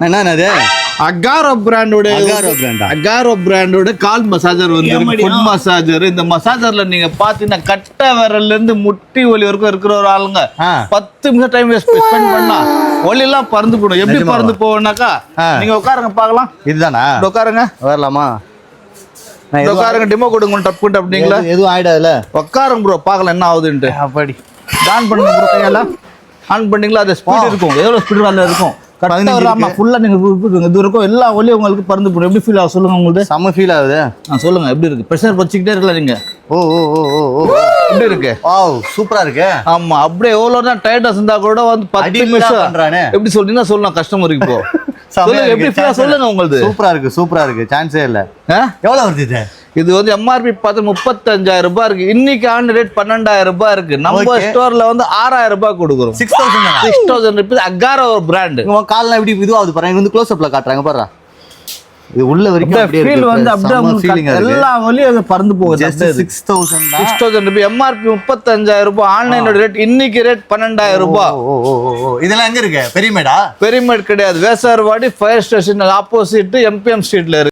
என்னது அகாரோ பிராண்டோட கால் மசாஜர் வந்து ஃபுட் மசாஜர். இந்த மசாஜர்ல நீங்க பாத்தீங்கன்னா கட்டை விரல்ல இருந்து முட்டி ஒலி வரைக்கும் இருக்கிற ஒரு ஆளுங்க 10 நிமிஷம் டைம் ஸ்பெண்ட் பண்ணா ஒலி எல்லாம் பறந்து போடும். எப்படி பறந்து போவோம்னாக்கா நீங்க உட்காருங்க பாக்கலாம். இதுதானா? உட்காருங்க, வரலாமா? உட்காருங்க, டிமோ கொடுங்க டப்பு அப்படிங்களா? எதுவும் ஆயிடாதுல? உட்காருங்க ப்ரோ, பாக்கலாம் என்ன ஆகுதுன்ட்டு. அப்படி ஆன் பண்ணுங்க ப்ரோ, கையெல்லாம் ஆன் பண்ணீங்களா? அது ஸ்பீட் இருக்கும், எவ்வளவு ஸ்பீட் வரல இருக்கும். ஃபுல்லா நீங்க இது இருக்கும், எல்லா ஒலியும் உங்களுக்கு பறந்து போடும். எப்படி ஃபீல் ஆகும் சொல்லுங்க? உங்களுக்கு செம்ம ஃபீல் ஆகுது. சொல்லுங்க எப்படி இருக்கு? பிரஷர் வச்சுக்கிட்டே இருக்கல நீங்க. ஓ ஓ ஓ ஓ எப்படி இருக்கு? வாவ் சூப்பரா இருக்கு. ஆமா, அப்படியே எவ்வளவு தான் டைட்டஸ் இருந்தா கூட வந்து 10 நிமிஷம் பண்றானே. எப்படி சொல்றீங்கன்னா சொல்லலாம் கஸ்டமருக்கு. இப்போ சொல்லுங்க எப்படி ஃபீல் சொல்லுங்க உங்களுக்கு. சூப்பரா இருக்கு சான்ஸே இல்ல. எவ்வளவு வருது இது? இது வந்து எம்ஆர்பி பார்த்து 35,000 ரூபாய் இருக்கு. இன்னைக்கு ஆன் ரேட் 12,000 ரூபாய் இருக்கு. நம்ம ஸ்டோர்ல வந்து 6,000 ரூபாய் கொடுக்குறோம். 6,000 rupees. Agaro brand. கால்லாம் எப்படி இதுவாகுது பாருங்க. வந்து க்ளோஸ் அப்ல காட்டுறாங்க பாருங்க. இது உள்ள வரைக்கும் அப்படியே ஃபீல் வந்து அப்படியே எல்லா வலியும் பறந்து போகுது. 6,000 ரூபாய் எம்ஆர்பி 35,000 ரூபாய். ஆன்லைனோட ரேட் இன்னைக்கு ரேட் 12,000 ரூபாய். இதெல்லாம் எங்க இருக்கு? பெரியமேடா? பெரியமேட் கிடையாது, வேசார்வாடி ஃபயர் ஸ்டேஷன் ஆப்போசிட் எம்பிஎம் ஸ்ட்ரீட்ல இருக்கு.